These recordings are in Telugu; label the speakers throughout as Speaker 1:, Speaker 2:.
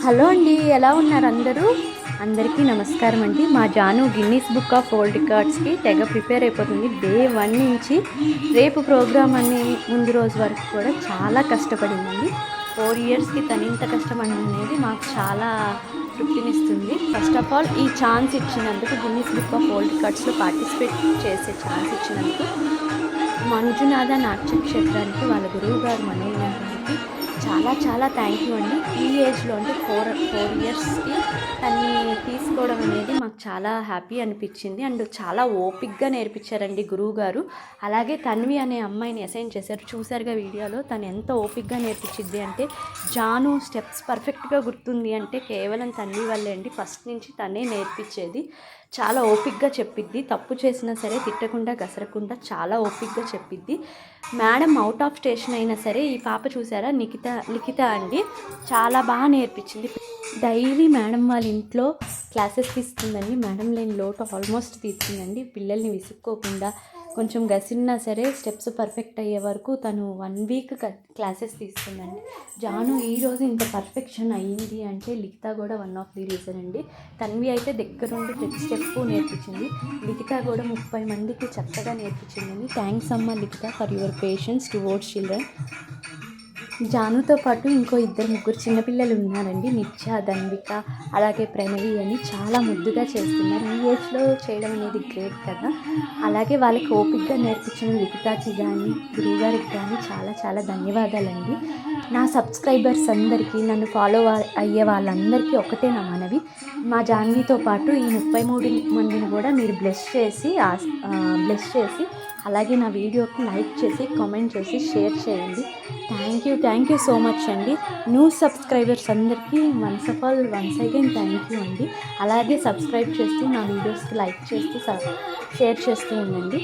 Speaker 1: హలో అండి, ఎలా ఉన్నారు అందరూ? అందరికీ నమస్కారం అండి. మా Janu Guinness Book of World రికార్డ్స్కి తెగ ప్రిపేర్ అయిపోతుంది. డే 1 నుంచి రేపు ప్రోగ్రామ్ అనే ముందు రోజు వరకు కూడా చాలా కష్టపడిందండి. 4 ఇయర్స్కి తను ఇంత కష్టపడింది అనేది మాకు చాలా తృప్తినిస్తుంది. ఫస్ట్ ఆఫ్ ఆల్ ఈ ఛాన్స్ ఇచ్చినందుకు, గిన్నీస్ బుక్ ఆఫ్ వరల్డ్ రికార్డ్స్లో పార్టిసిపేట్ చేసే ఛాన్స్ ఇచ్చినందుకు మంజునాథ నాట్య క్షేత్రానికి వాళ్ళ గురువు గారు మనోహర్ గారికి చాలా చాలా థ్యాంక్ యూ అండి. ఈ ఏజ్లో అంటే ఫోర్ ఇయర్స్కి తన్ని తీసుకోవడం అనేది మాకు చాలా హ్యాపీ అనిపించింది. అండ్ చాలా ఓపిక్గా నేర్పించారండి గురువు గారు. అలాగే తన్వి అనే అమ్మాయిని అసైన్ చేశారు, చూసారుగా వీడియోలో. తను ఎంత ఓపిక్గా నేర్పించింది అంటే, జాను స్టెప్స్ పర్ఫెక్ట్గా గుర్తుంది అంటే కేవలం తన్వి వల్లే అండి. ఫస్ట్ నుంచి తనే నేర్పించేది. చాలా ఓపిక్గా చెప్పిద్ది, తప్పు చేసినా సరే తిట్టకుండా గసరకుండా చాలా ఓపిక్గా చెప్పిద్ది. మేడం అవుట్ ఆఫ్ స్టేషన్ అయినా సరే ఈ పాప చూసారా, లిఖిత అండి, చాలా బాగా నేర్పించింది. డైలీ మేడం వాళ్ళ ఇంట్లో క్లాసెస్ తీసుకుందండి. మేడం లేని లోటు ఆల్మోస్ట్ తీర్చిందండి. పిల్లల్ని విసుక్కోకుండా కొంచెం గసిన్నా సరే స్టెప్స్ పర్ఫెక్ట్ అయ్యే వరకు తను 1 వీక్ క్లాసెస్ తీసుకుందండి. జాను ఈరోజు ఇంత పర్ఫెక్షన్ అయ్యింది అంటే లిఖిత కూడా వన్ ఆఫ్ ది రీజన్ అండి. తన్వి అయితే దగ్గరుండి ప్రతి స్టెప్ నేర్పించింది. లిఖిత కూడా 30 మందికి చక్కగా నేర్పించిందండి. థ్యాంక్స్ అమ్మ Likhita for your patience towards children. జానుతో పాటు ఇంకో 2-3 చిన్నపిల్లలు ఉన్నారండి, నిత్య, ధన్విక, అలాగే ప్రణవి అని. చాలా ముద్దుగా చేస్తున్నారు. ఈ ఏజ్లో చేయడం అనేది గ్రేట్ కదా. అలాగే వాళ్ళకి ఓపిక్గా నేర్పించిన లిఖితాకి కానీ గురువుగారికి కానీ చాలా చాలా ధన్యవాదాలండి. నా సబ్స్క్రైబర్స్ అందరికీ, నన్ను ఫాలో అయ్యే వాళ్ళందరికీ ఒకటే నా మనవి, మా జాన్వీతో పాటు ఈ 33 మందిని కూడా మీరు బ్లెస్ చేసి అలాగే నా వీడియోకి లైక్ చేసి, కామెంట్ చేసి, షేర్ చేయండి. థ్యాంక్ యూ సో మచ్ అండి. న్యూ సబ్స్క్రైబర్స్ అందరికీ వన్స్ అగైన్ థ్యాంక్ యూ అండి. అలాగే సబ్స్క్రైబ్ చేస్తూ, నా వీడియోస్కి లైక్ చేస్తూ, షేర్ చేస్తూ ఉండండి.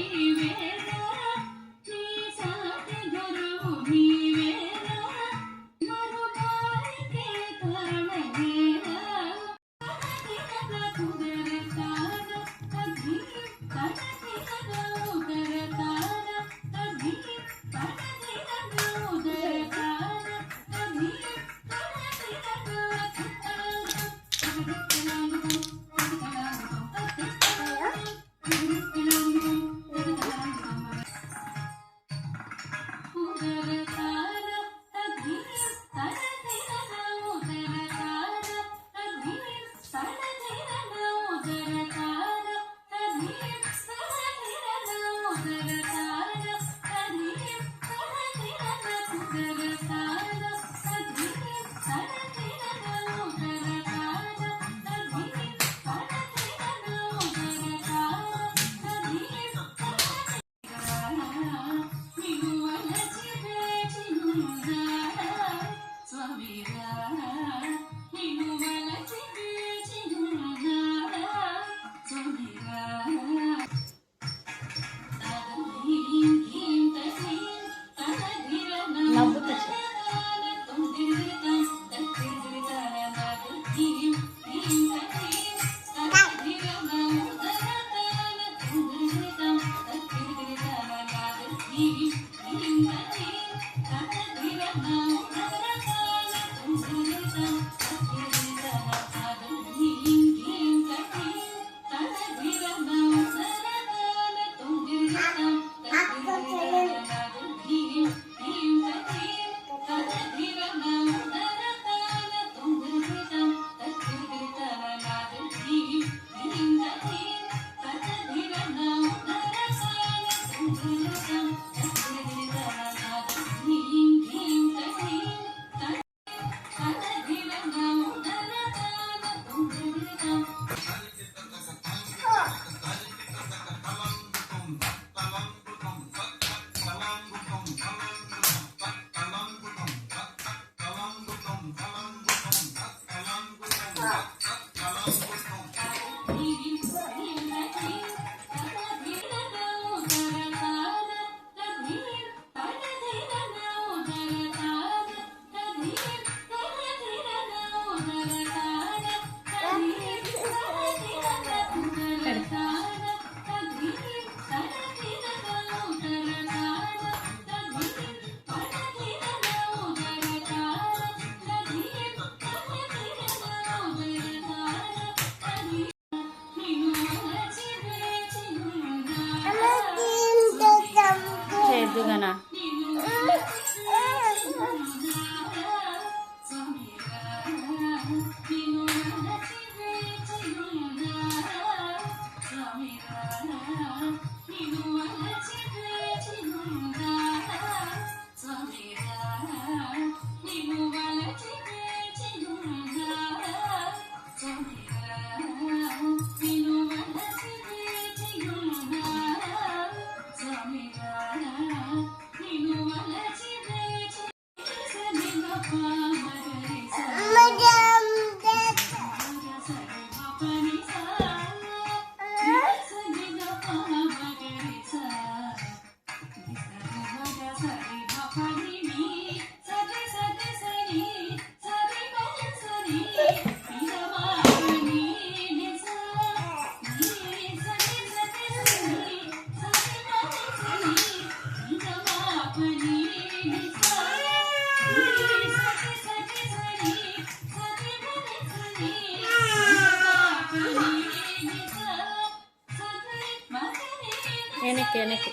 Speaker 1: எனக்கு